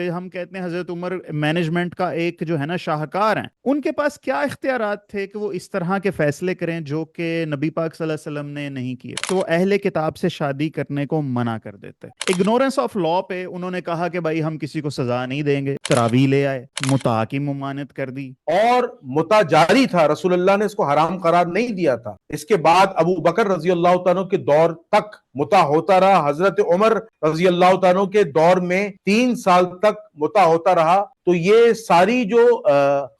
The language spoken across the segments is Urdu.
پہ ہم کہتے ہیں حضرت عمر مینجمنٹ کا ایک جو ہے نا شاہکار ہیں، ان کے پاس کیا اختیارات تھے کہ وہ اس طرح کے فیصلے کریں جو کہ نبی پاک صلی اللہ علیہ وسلم نے نہیں کیے؟ تو وہ اہل کتاب سے شادی کرنے کو منع کر دیتے. اگنورنس آف لا پہ انہوں نے کہا کہ بھائی ہم کسی کو سزا نہیں دیں گے، تراویح لے آئے، متع کی ممانعت کر دی. اور متع جاری تھا، رسول اللہ نے اس کو حرام قرار نہیں دیا تھا. اس کے بعد ابو بکر رضی اللہ تعالیٰ کے دور تک متع ہوتا رہا. حضرت عمر رضی اللہ تعالیٰ کے دور میں 3 سال تک متع ہوتا رہا. تو یہ ساری جو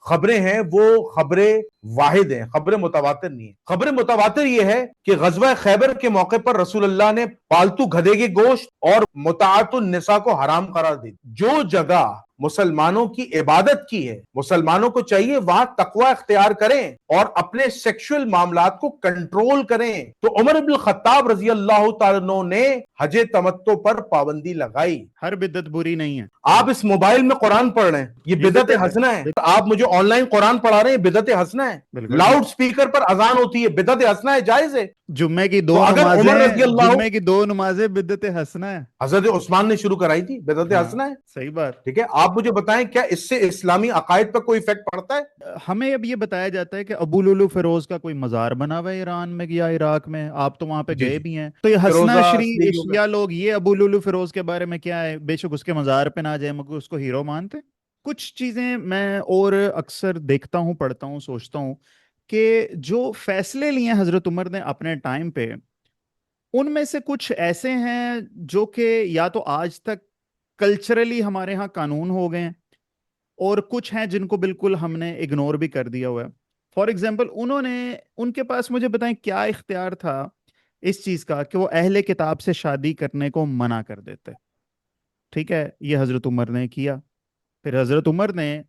خبریں ہیں وہ خبریں واحد ہیں، خبر متواتر نہیں ہے. خبر متواتر یہ ہے کہ غزوہ خیبر کے موقع پر رسول اللہ نے پالتو گدھے کے گوشت اور متعات النساء کو حرام قرار دی. جو جگہ مسلمانوں کی عبادت کی ہے، مسلمانوں کو چاہیے وہاں تقوی اختیار کریں اور اپنے سیکشل معاملات کو کنٹرول کریں. تو عمر بن الخطاب رضی اللہ تعالیٰ عنہ نے حج تمتع پر پابندی لگائی. ہر بدعت بری نہیں ہے. آپ اس موبائل میں قرآن پڑھ رہے ہیں، یہ بدعت حسنہ ہے. آپ مجھے آن لائن قرآن پڑھا رہے ہیں، بدعت حسنہ ہے. لاؤڈ سپیکر پر اذان ہوتی ہے، بدعت حسنہ ہے، جائز ہے. جمعے کی دو نمازیں بدعت حسنہ ہے. حضرت عثمان نے شروع کرائی تھی، بدعت حسنہ ہے. صحیح بات. ٹھیک ہے، آپ مجھے بتائیں کیا اس سے اسلامی عقائد پر کوئی ایفیکٹ پڑتا ہے؟ ہمیں اب یہ بتایا جاتا ہے کہ ابو لولو فیروز کا کوئی مزار بنا ہوا ہے ایران میں یا عراق میں، آپ تو وہاں پہ گئے بھی ہیں. تو یہ حسنہ شریف شیعہ لوگ یہ ابو لولو فیروز کے بارے میں کیا ہے، بے شک اس کے مزار پہ نہ جائے مگر اس کو ہیرو مانتے. کچھ چیزیں میں اور اکثر دیکھتا ہوں، پڑھتا ہوں، سوچتا ہوں کہ جو فیصلے لیے حضرت عمر نے اپنے ٹائم پہ، ان میں سے کچھ ایسے ہیں جو کہ یا تو آج تک کلچرلی ہمارے ہاں قانون ہو گئے ہیں، اور کچھ ہیں جن کو بالکل ہم نے اگنور بھی کر دیا ہوا ہے. فار ایگزامپل ان کے پاس مجھے بتائیں کیا اختیار تھا اس چیز کا کہ وہ اہل کتاب سے شادی کرنے کو منع کر دیتے. ٹھیک ہے، یہ حضرت عمر نے کیا. پھر حضرت عمر نے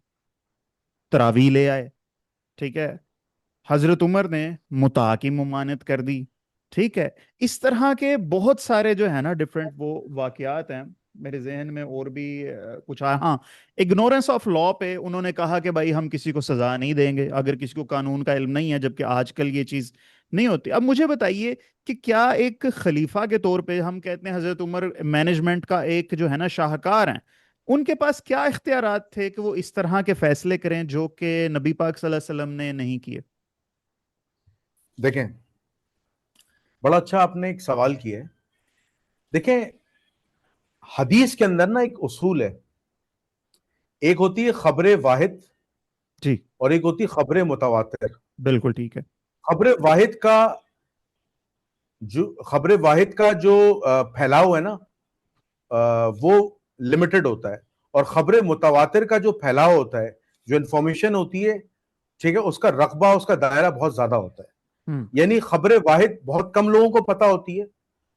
تراویح لے آئے. ٹھیک ہے، حضرت عمر نے متع کی ممانعت کر دی. ٹھیک ہے، اس طرح کے بہت سارے جو ہے نا ڈفرینٹ وہ واقعات ہیں. میرے ذہن میں اور بھی کچھ آیا. ہاں، اگنورنس آف لا پہ انہوں نے کہا کہ بھائی ہم کسی کو سزا نہیں دیں گے اگر کسی کو قانون کا علم نہیں ہے، جبکہ آج کل یہ چیز نہیں ہوتی. اب مجھے بتائیے کہ کیا ایک خلیفہ کے طور پہ ہم کہتے ہیں حضرت عمر مینجمنٹ کا ایک جو ہے نا شاہکار ہیں، ان کے پاس کیا اختیارات تھے کہ وہ اس طرح کے فیصلے کریں جو کہ نبی پاک صلی اللہ علیہ وسلم نے نہیں کیے؟ دیکھیں، بڑا اچھا آپ نے ایک سوال کیا ہے. دیکھیں، حدیث کے اندر نا ایک اصول ہے، ایک ہوتی ہے خبر واحد جی، اور ایک ہوتی ہے خبر متواتر. بالکل ٹھیک ہے. خبر واحد کا جو پھیلاؤ ہے نا وہ لمیٹڈ ہوتا ہے، اور خبر متواتر کا جو پھیلاؤ ہوتا ہے، جو انفارمیشن ہوتی ہے، ٹھیک ہے، اس کا رقبہ، اس کا دائرہ بہت زیادہ ہوتا ہے. یعنی خبر واحد بہت کم لوگوں کو پتا ہوتی ہے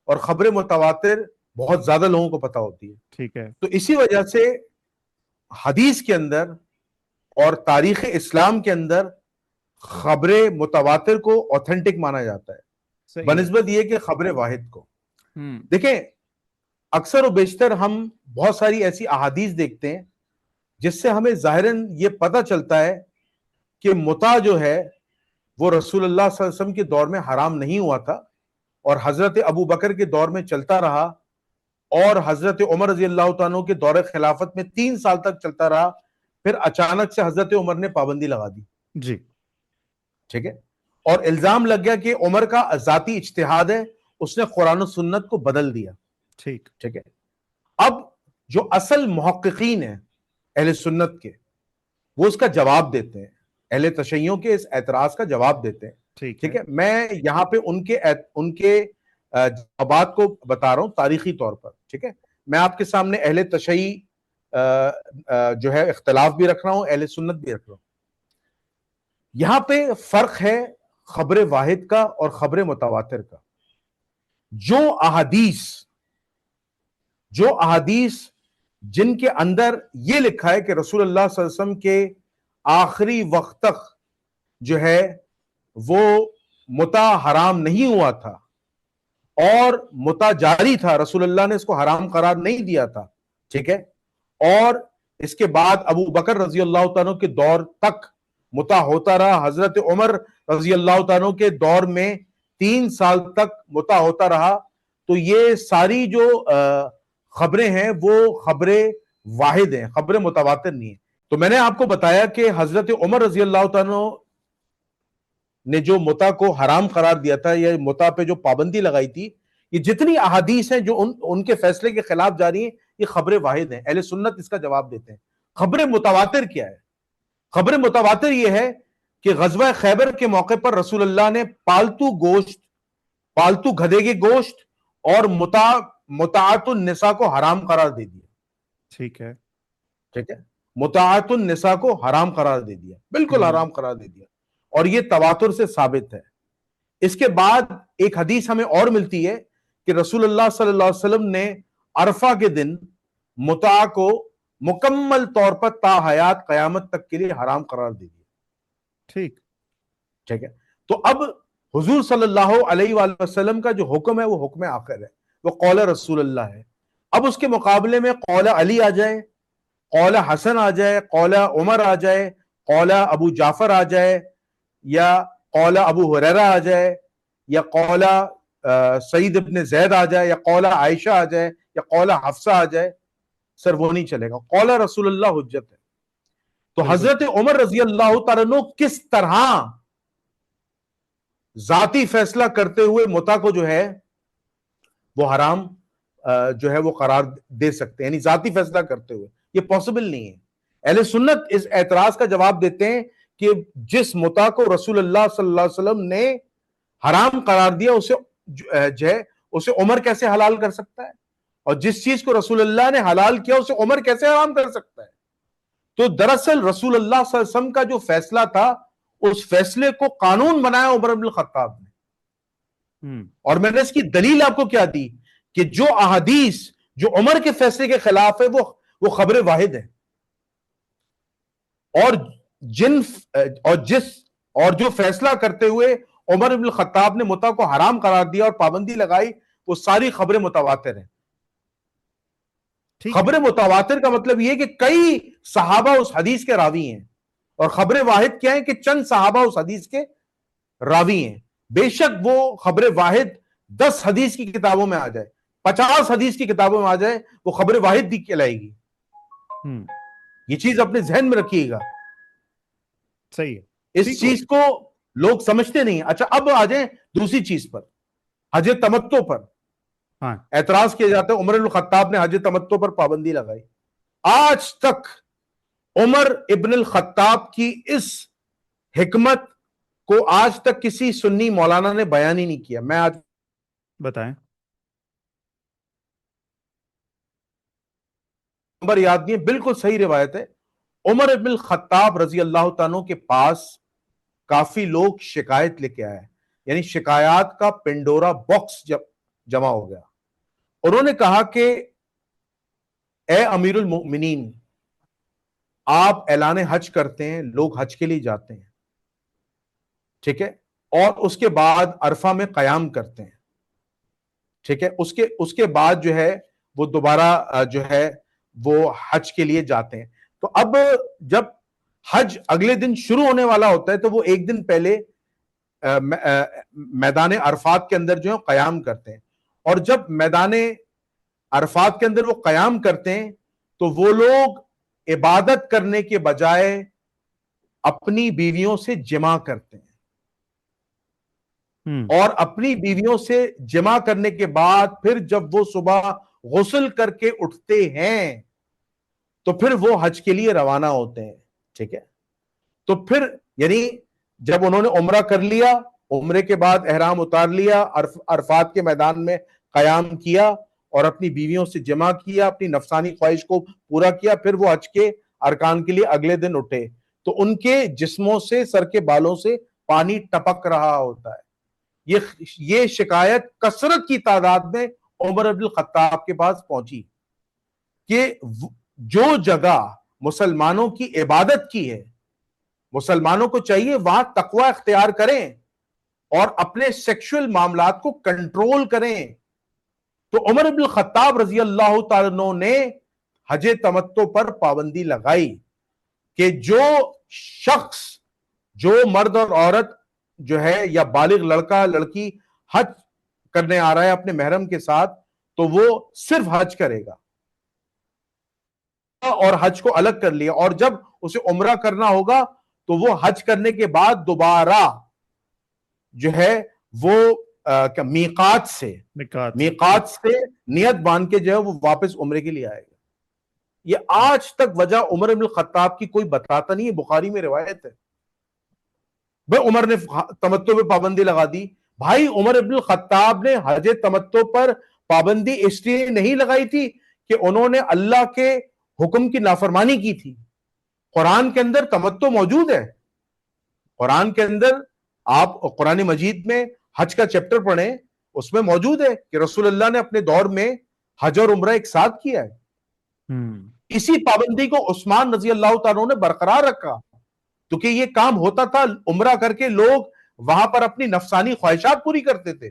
اور خبر متواتر بہت زیادہ لوگوں کو پتا ہوتی ہے. ٹھیک ہے. تو اسی وجہ سے حدیث کے اندر اور تاریخ اسلام کے اندر خبر متواتر کو اوتھینٹک مانا جاتا ہے بنسبت یہ کہ خبر واحد کو. دیکھیں، اکثر و بیشتر ہم بہت ساری ایسی احادیث دیکھتے ہیں جس سے ہمیں ظاہراً یہ پتہ چلتا ہے کہ متع جو ہے وہ رسول اللہ صلی اللہ علیہ وسلم کے دور میں حرام نہیں ہوا تھا، اور حضرت ابو بکر کے دور میں چلتا رہا، اور حضرت عمر رضی اللہ تعالیٰ کے دور خلافت میں 3 سال تک چلتا رہا. پھر اچانک سے حضرت عمر نے پابندی لگا دی. جی، ٹھیک ہے، اور الزام لگ گیا کہ عمر کا ذاتی اجتہاد ہے، اس نے قرآن و سنت کو بدل دیا. ٹھیک ہے. اب جو اصل محققین ہیں اہل سنت کے، وہ اس کا جواب دیتے ہیں، اہل تشیعوں کے اس اعتراض کا جواب دیتے ہیں. ٹھیک ہے، میں یہاں پہ ان کے جوابات کو بتا رہا ہوں تاریخی طور پر. ٹھیک ہے، میں آپ کے سامنے اہل تشیع جو ہے اختلاف بھی رکھ رہا ہوں، اہل سنت بھی رکھ رہا ہوں. یہاں پہ فرق ہے خبر واحد کا اور خبر متواتر کا. جو احادیث جن کے اندر یہ لکھا ہے کہ رسول اللہ صلی اللہ علیہ وسلم کے آخری وقت تک جو ہے وہ متع حرام نہیں ہوا تھا اور متع جاری تھا، رسول اللہ نے اس کو حرام قرار نہیں دیا تھا. ٹھیک ہے، اور اس کے بعد ابو بکر رضی اللہ تعالیٰ کے دور تک متع ہوتا رہا. حضرت عمر رضی اللہ تعالیٰ کے دور میں 3 سال تک متع ہوتا رہا. تو یہ ساری جو خبریں ہیں وہ خبریں واحد ہیں, خبریں متواتر نہیں ہیں. تو میں نے آپ کو بتایا کہ حضرت عمر رضی اللہ تعالیٰ نے جو متع کو حرام قرار دیا تھا یا متع پہ جو پابندی لگائی تھی, یہ جتنی احادیث ہیں جو ان کے فیصلے کے خلاف جاری ہیں, یہ خبریں واحد ہیں. اہل سنت اس کا جواب دیتے ہیں. خبر متواتر کیا ہے؟ خبر متواتر یہ ہے کہ غزوہ خیبر کے موقع پر رسول اللہ نے پالتو گوشت, پالتو گدھے کے گوشت اور متاعت النساء کو حرام قرار دے دیا. ٹھیک ہے, ٹھیک ہے, متاعت النساء کو حرام قرار دے دیا, بالکل حرام قرار دے دیا, اور یہ تواتر سے ثابت ہے. اس کے بعد ایک حدیث ہمیں اور ملتی ہے کہ رسول اللہ صلی اللہ علیہ وسلم نے عرفہ کے دن متاع کو مکمل طور پر تا حیات قیامت تک کے لیے حرام قرار دے دیا. ٹھیک ٹھیک ہے. تو اب حضور صلی اللہ علیہ وآلہ وسلم کا جو حکم ہے وہ حکم آخر ہے, وہ قول رسول اللہ ہے. اب اس کے مقابلے میں قول علی آ جائے, قول حسن آ جائے, قول عمر آ جائے, قول ابو جعفر آ جائے, یا قول ابو ہریرہ آ جائے, یا قول سعید ابن زید آ جائے, یا قول عائشہ آ جائے, یا قول حفصہ آ جائے, سر وہ نہیں چلے گا. قول رسول اللہ حجت ہے. تو حضرت عمر رضی اللہ تعالیٰ عنہ کس طرح ذاتی فیصلہ کرتے ہوئے متع کو جو ہے وہ حرام جو ہے وہ قرار دے سکتے ہیں, یعنی ذاتی فیصلہ کرتے ہوئے, یہ پاسبل نہیں ہے. اہل سنت اس اعتراض کا جواب دیتے ہیں کہ جس متع کو رسول اللہ صلی اللہ علیہ وسلم نے حرام قرار دیا اسے عمر کیسے حلال کر سکتا ہے, اور جس چیز کو رسول اللہ نے حلال کیا اسے عمر کیسے حرام کر سکتا ہے. تو دراصل رسول اللہ صلی اللہ علیہ وسلم کا جو فیصلہ تھا اس فیصلے کو قانون بنایا عمر بن الخطاب نے. اور میں نے اس کی دلیل آپ کو کیا دی کہ جو احادیث جو عمر کے فیصلے کے خلاف ہے وہ خبر واحد ہے, اور جو فیصلہ کرتے ہوئے عمر بن الخطاب نے متع کو حرام قرار دیا اور پابندی لگائی وہ ساری خبریں متواتر ہیں. خبر متواتر کا مطلب یہ کہ کئی صحابہ اس حدیث کے راوی ہیں, اور خبر واحد کیا ہے کہ چند صحابہ اس حدیث کے راوی ہیں. بے شک وہ خبر واحد 10 حدیث کی کتابوں میں آ جائے, 50 حدیث کی کتابوں میں آ جائے, وہ خبر واحد دی کہلائے گی. یہ چیز اپنے ذہن میں رکھیے گا. صحیح ہے, اس چیز کو لوگ سمجھتے نہیں. اچھا اب آ جائیں دوسری چیز پر, حج تمتع پر. اعتراض کیا جاتا ہے عمر بن الخطاب نے حج تمتع پر پابندی لگائی. آج تک عمر ابن الخطاب کی اس حکمت کو آج تک کسی سنی مولانا نے بیان ہی نہیں کیا. میں آج بتائیں, نمبر یاد نہیں ہے, بالکل صحیح روایت ہے. عمر ابن الخطاب رضی اللہ تعالیٰ کے پاس کافی لوگ شکایت لے کے آئے, یعنی شکایات کا پنڈورا باکس جمع ہو گیا. انہوں نے کہا کہ اے امیر المؤمنین, آپ اعلان حج کرتے ہیں, لوگ حج کے لیے جاتے ہیں, ٹھیک ہے, اور اس کے بعد عرفہ میں قیام کرتے ہیں, ٹھیک ہے, اس کے بعد جو ہے وہ دوبارہ جو ہے وہ حج کے لیے جاتے ہیں. تو اب جب حج اگلے دن شروع ہونے والا ہوتا ہے تو وہ ایک دن پہلے میدان عرفات کے اندر جو ہے قیام کرتے ہیں, اور جب میدان عرفات کے اندر وہ قیام کرتے ہیں تو وہ لوگ عبادت کرنے کے بجائے اپنی بیویوں سے جمع کرتے ہیں, اور اپنی بیویوں سے جمع کرنے کے بعد پھر جب وہ صبح غسل کر کے اٹھتے ہیں تو پھر وہ حج کے لیے روانہ ہوتے ہیں. ٹھیک ہے, تو پھر یعنی جب انہوں نے عمرہ کر لیا, عمرے کے بعد احرام اتار لیا, عرفات کے میدان میں قیام کیا اور اپنی بیویوں سے جمع کیا, اپنی نفسانی خواہش کو پورا کیا, پھر وہ حج کے ارکان کے لیے اگلے دن اٹھے تو ان کے جسموں سے, سر کے بالوں سے پانی ٹپک رہا ہوتا ہے. یہ شکایت کثرت کی تعداد میں عمر بن الخطاب کے پاس پہنچی کہ جو جگہ مسلمانوں کی عبادت کی ہے, مسلمانوں کو چاہیے وہاں تقوی اختیار کریں اور اپنے سیکشل معاملات کو کنٹرول کریں. تو عمر بن الخطاب رضی اللہ تعالیٰ عنہ نے حج تمتع پر پابندی لگائی کہ جو شخص, جو مرد اور عورت جو ہے یا بالغ لڑکا لڑکی حج کرنے آ رہا ہے اپنے محرم کے ساتھ تو وہ صرف حج کرے گا. اور حج کو الگ کر لیا, اور جب اسے عمرہ کرنا ہوگا تو وہ حج کرنے کے بعد دوبارہ جو ہے وہ میقات سے نیت باندھ کے جو ہے وہ واپس عمرے کے لیے آئے گا. یہ آج تک وجہ عمر بن الخطاب کی کوئی بتاتا نہیں ہے, بخاری میں روایت ہے. بھائی عمر نے تمتع پہ پابندی لگا دی. بھائی عمر بن الخطاب نے حج تمتع پر پابندی اس لیے نہیں لگائی تھی کہ انہوں نے اللہ کے حکم کی نافرمانی کی تھی. قرآن کے اندر تمتع موجود ہے. قرآن کے اندر آپ قرآن مجید میں حج کا چیپٹر پڑھیں, اس میں موجود ہے کہ رسول اللہ نے اپنے دور میں حج اور عمرہ ایک ساتھ کیا ہے. اسی پابندی کو عثمان رضی اللہ تعالیٰ نے برقرار رکھا, کیونکہ یہ کام ہوتا تھا, عمرہ کر کے لوگ وہاں پر اپنی نفسانی خواہشات پوری کرتے تھے.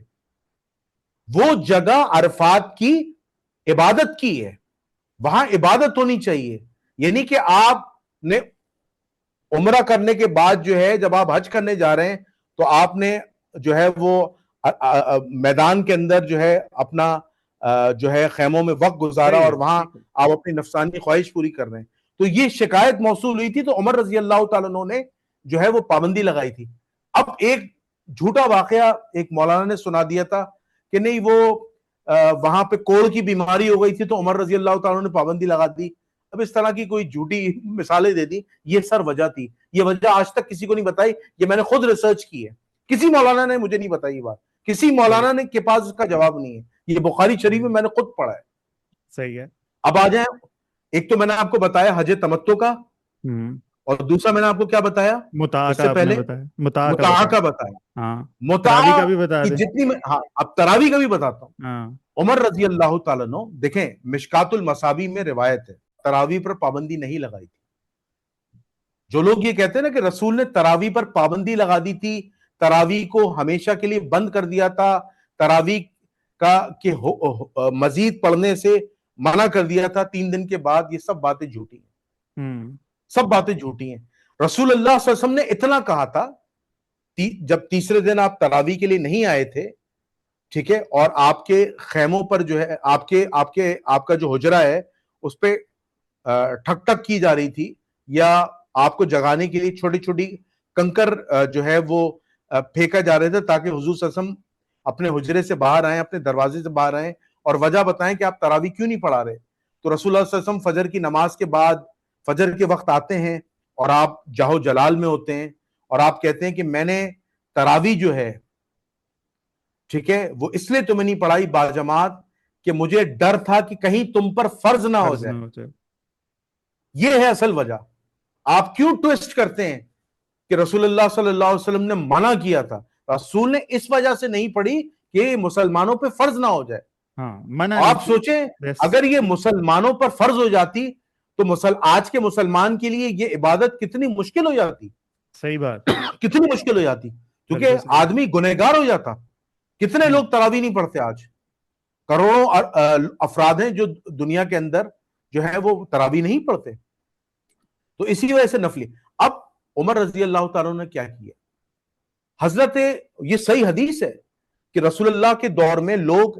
وہ جگہ عرفات کی عبادت کی ہے, وہاں عبادت ہونی چاہیے. یعنی کہ آپ نے عمرہ کرنے کے بعد جو ہے جب آپ حج کرنے جا رہے ہیں تو آپ نے جو ہے وہ میدان کے اندر جو ہے اپنا جو ہے خیموں میں وقت گزارا اور وہاں آپ اپنی نفسانی خواہش پوری کر رہے ہیں. تو یہ شکایت موصول ہوئی تھی تو عمر رضی اللہ تعالیٰ عنہ نے جو ہے وہ پابندی لگائی تھی. اب ایک جھوٹا واقعہ ایک مولانا نے سنا دیا تھا کہ نہیں وہ وہاں پہ کوڑ کی بیماری ہو گئی تھی تو عمر رضی اللہ تعالیٰ نے پابندی لگا دی. اب اس طرح کی کوئی جھوٹی مثالیں دے دی. یہ سر وجہ تھی. یہ وجہ آج تک کسی کو نہیں بتائی. یہ میں نے خود ریسرچ کی ہے, کسی مولانا نے مجھے نہیں بتائی. یہ بات کسی مولانا نے کے پاس اس کا جواب نہیں ہے. یہ بخاری شریف میں نے خود پڑھا ہے. صحیح ہے. اب آ جائیں, ایک تو میں نے آپ کو بتایا حج تمتع کا, اور دوسرا میں نے آپ کو کیا بتایا, اس سے پہلے متاع کا بتایا. متاع کا بھی بتا دیں جتنی میں, ہاں اب تراویح کا بھی بتاتا ہوں. عمر رضی اللہ تعالیٰ عنہ, دیکھیں مشکات المصابیح میں روایت ہے تراویح پر پابندی نہیں لگائی تھی. جو لوگ یہ کہتے ہیں نا کہ رسول نے تراویح پر پابندی لگا دی تھی, تراویح کو ہمیشہ کے لیے بند کر دیا تھا, تراویح کا کہ مزید پڑھنے سے منع کر دیا تھا 3 دن کے بعد, یہ سب باتیں جھوٹی ہیں. سب باتیں جھوٹی ہیں. رسول اللہ صلی اللہ علیہ وسلم نے اتنا کہا تھا جب تیسرے دن آپ تراویح کے لیے نہیں آئے تھے, ٹھیک ہے, اور آپ کے خیموں پر جو ہے آپ کا جو حجرہ ہے اس پہ ٹھک ٹھک کی جا رہی تھی, یا آپ کو جگانے کے لیے چھوٹی چھوٹی کنکر جو ہے وہ پھینکا جا رہے تھے تاکہ حضور صلی اللہ علیہ وسلم اپنے حجرے سے باہر آئیں, اپنے دروازے سے باہر آئیں اور وجہ بتائیں کہ آپ تراویح کیوں نہیں پڑھا رہے. تو رسول اللہ صلی اللہ علیہ وسلم فجر کی نماز کے بعد فجر کے وقت آتے ہیں اور آپ جاہو جلال میں ہوتے ہیں اور آپ کہتے ہیں کہ میں نے تراویح جو ہے, ٹھیک ہے, وہ اس لیے تمہیں نہیں پڑھائی باجماعت کہ مجھے ڈر تھا کہ کہیں تم پر فرض نہ ہو جائے. یہ ہے اصل وجہ. آپ کیوں ٹویسٹ کرتے ہیں کہ رسول اللہ صلی اللہ علیہ وسلم نے منع کیا تھا؟ رسول نے اس وجہ سے نہیں پڑھی کہ مسلمانوں پہ فرض نہ ہو جائے. آپ سوچیں اگر یہ مسلمانوں پر فرض ہو جاتی تو آج کے مسلمان کے لیے یہ عبادت کتنی مشکل ہو جاتی. صحیح بات, کتنی مشکل ہو جاتی, کیونکہ آدمی گنہگار ہو جاتا. کتنے لوگ تراویح نہیں پڑھتے آج, کروڑوں افراد ہیں جو دنیا کے اندر جو ہے وہ تراویح نہیں پڑھتے. تو اسی وجہ سے نفلی. اب عمر رضی اللہ تعالیٰ نے کیا کیا, حضرت, یہ صحیح حدیث ہے کہ رسول اللہ کے دور میں لوگ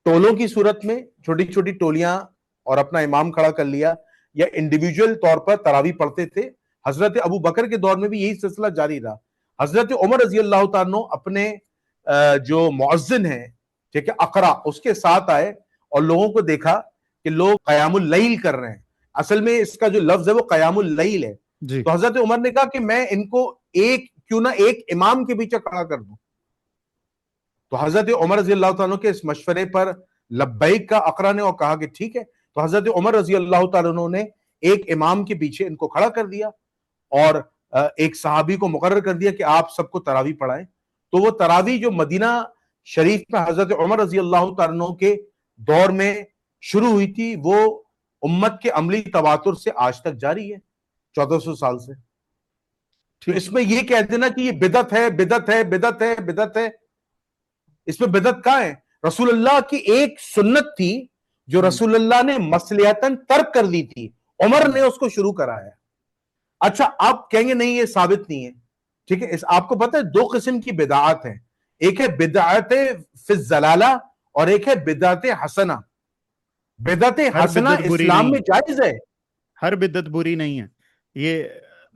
ٹولوں کی صورت میں چھوٹی چھوٹی ٹولیاں اور اپنا امام کھڑا کر لیا یا انڈیویجول طور پر تراویح پڑھتے تھے. حضرت ابو بکر کے دور میں بھی یہی سلسلہ جاری رہا. حضرت عمر رضی اللہ تعالیٰ اپنے جو مؤذن ہیں, ٹھیک ہے, اقرا, اس کے ساتھ آئے اور لوگوں کو دیکھا کہ لوگ قیام اللیل کر رہے ہیں. اصل میں اس کا جو لفظ ہے وہ قیام اللیل ہے. تو حضرت عمر نے کہا کہ میں ان کو کیوں نہ ایک امام کے پیچھے کھڑا کر دوں. تو حضرت عمر رضی اللہ تعالیٰ کے اس مشورے پر لبیک کا اقرا نے اور کہا کہ ٹھیک ہے. تو حضرت عمر رضی اللہ تعالیٰ نے ایک امام کے پیچھے ان کو کھڑا کر دیا اور ایک صحابی کو مقرر کر دیا کہ آپ سب کو تراویح پڑھائیں. تو وہ تراویح جو مدینہ شریف میں حضرت عمر رضی اللہ تعالیٰ کے دور میں شروع ہوئی تھی وہ امت کے عملی تواتر سے آج تک جاری ہے, 1400 سال سے. تو اس میں یہ کہہ دینا کہ یہ بدعت ہے, بدعت ہے, بدعت ہے, بدعت ہے, اس میں بدعت کہاں ہے؟ رسول اللہ کی ایک سنت تھی جو رسول اللہ نے مصلحتاً ترک کر دی تھی, عمر نے اس کو شروع کرایا. اچھا آپ کہیں گے نہیں یہ ثابت نہیں ہے, ٹھیک ہے, آپ کو پتہ ہے 2 قسم کی بدعات ہیں, ایک ہے بدعت فی الضلالہ اور ایک ہے بدعت حسنہ. بدعت حسنہ اسلام میں جائز ہے, ہر بدعت بری نہیں ہے، یہ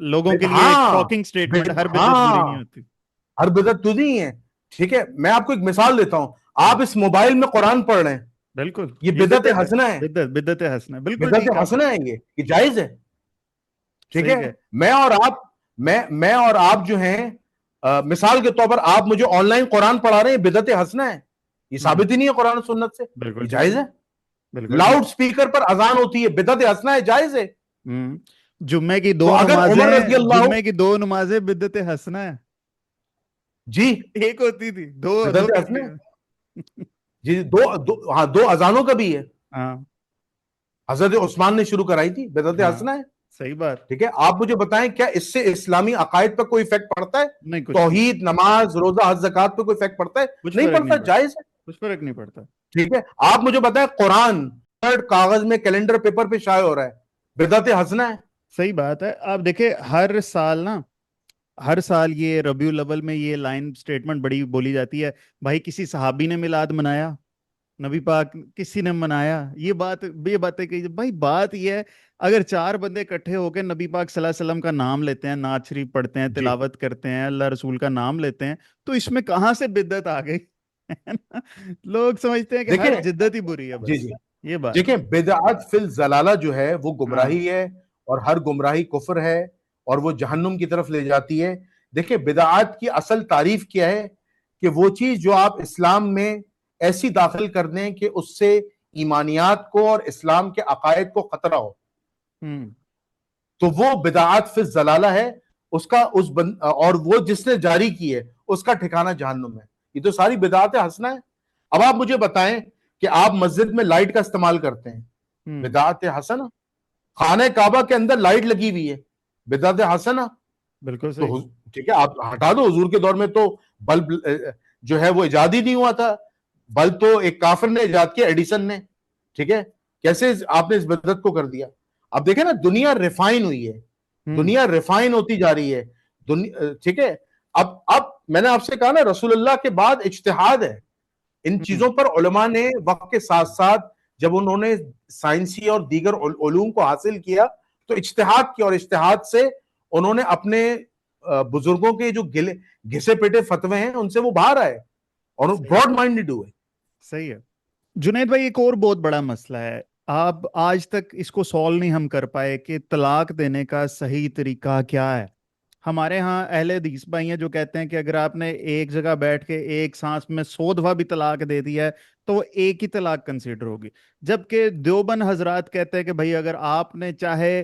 لوگوں کے لیے ایک ہاں شاکنگ سٹیٹمنٹ، ہر بدعت بری نہیں ہاں ہوتی. ہر بدعت تو نہیں ہے. ٹھیک ہے، میں آپ کو ایک مثال دیتا ہوں. آپ اس موبائل میں قرآن پڑھ رہے ہیں، بالکل یہ یہ بدعت بدعت ہے، حسنہ ہے. بدعت حسنہ، بالکل بدعت ٹھیک آپ نے حسنہ ہے، یہ جائز ہے. ٹھیک صحیح ہے. کہ. میں اور آپ جو ہیں، مثال کے طور پر آپ مجھے آن لائن قرآن پڑھا رہے ہیں، بدعت حسنہ ہے. یہ ثابت ہی نہیں ہے قرآن و سنت سے. بالکل یہ ٹھیک ہے، جائز ہے. بالکل ٹھیک. لاؤڈ سپیکر پر اذان ہوتی ہے، بدعت حسنہ ہے، جائز ہے. جمعے کی تو دو اگر عمر نمازیں، رضی اللہ جمعے کی دو نمازیں بدعت حسنہ ہے. جی ایک ہوتی تھی، دو دو بدعت کر حسنہ لی. ہے. جی دو اذانوں کا بھی ہے. ہاں حضرت عثمان نے شروع کرائی تھی، بدعت ہاں حسنہ ہے. صحیح بات. ٹھیک ہے. آپ مجھے بتائیں کیا اس سے اسلامی عقائد پر کوئی افیکٹ پڑتا ہے؟ نہیں، کچھ نہیں، توحید، نماز، روزہ، حج، زکات پہ کوئی افیکٹ پڑتا ہے؟ کچھ نہیں فرق پڑتا. نہیں پڑتا، جائز ہے. کچھ فرق نہیں پڑتا. ٹھیک ہے. آپ مجھے بتائیں قرآن کاغذ میں کیلنڈر پیپر پہ شائع ہو رہا ہے، بدعت حسنہ ہے. صحیح بات ہے. آپ دیکھیں ہر سال نا، ہر سال یہ ربیع الاول میں یہ لائن سٹیٹمنٹ بڑی بولی جاتی ہے، بھائی کسی صحابی نے میلاد منایا، نبی پاک کسی نے منایا. یہ باتیں کہ بھائی بات یہ ہے، اگر چار بندے اکٹھے ہو کے نبی پاک صلی اللہ علیہ وسلم کا نام لیتے ہیں، نعت شریف پڑھتے ہیں، جی تلاوت کرتے ہیں، اللہ رسول کا نام لیتے ہیں، تو اس میں کہاں سے بدعت آ گئی؟ لوگ سمجھتے ہیں کہ دیکھیں. ہر جدت ہی بری ہے، جی بس جی یہ بات ہے. دیکھیں، بدعت فی الضلالہ جو ہے وہ ہاں گمراہی ہے، اور ہر گمراہی کفر ہے، اور وہ جہنم کی طرف لے جاتی ہے. دیکھیں بدعت کی اصل تعریف کیا ہے؟ کہ وہ چیز جو آپ اسلام میں ایسی داخل کر دیں کہ اس سے ایمانیات کو اور اسلام کے عقائد کو خطرہ ہو، تو وہ بدعت فی الضلالہ ہے. اس کا اور وہ جس نے جاری کی ہے اس کا ٹھکانہ جہنم ہے. یہ تو ساری بدعت حسنہ ہے. اب آپ مجھے بتائیں کہ آپ مسجد میں لائٹ کا استعمال کرتے ہیں، بدعت حسنہ. خانہ کعبہ کے اندر لائٹ لگی ہوئی ہے، بدعت حسنہ. بالکل صحیح. تو ٹھیک ہے، آپ ہٹا دو. حضور کے دور میں تو بلب جو ہے وہ ایجاد ہی نہیں ہوا تھا. بلب تو ایک کافر نے ایجاد کیا، ایڈیسن نے. ٹھیک ہے. کیسے آپ نے اس بدعت کو کر دیا؟ اب دیکھیں نا، دنیا ریفائن ہوئی ہے، دنیا ریفائن ہوتی جا رہی ہے. ٹھیک ہے. اب میں نے آپ سے کہا نا، رسول اللہ کے بعد اجتہاد ہے. ان چیزوں پر علماء نے وقت کے ساتھ ساتھ جب انہوں نے سائنسی اور دیگر علوم کو حاصل کیا تو اجتہاد کیا، اور اجتہاد سے انہوں نے اپنے بزرگوں کے جو گھسے پیٹے فتوے ہیں ان سے وہ باہر آئے، اور براڈ مائنڈڈ ہوئے. صحیح ہے. جنید بھائی ایک اور بہت بڑا مسئلہ ہے، آپ آج تک اس کو سولو نہیں ہم کر پائے کہ طلاق دینے کا صحیح طریقہ کیا ہے. ہمارے ہاں اہل حدیث بھائی ہیں جو کہتے ہیں کہ اگر آپ نے ایک جگہ بیٹھ کے ایک سانس میں 100 دفعہ بھی طلاق دے دیا ہے تو وہ ایک ہی طلاق کنسیڈر ہوگی. جبکہ دیوبند حضرات کہتے ہیں کہ بھائی اگر آپ نے چاہے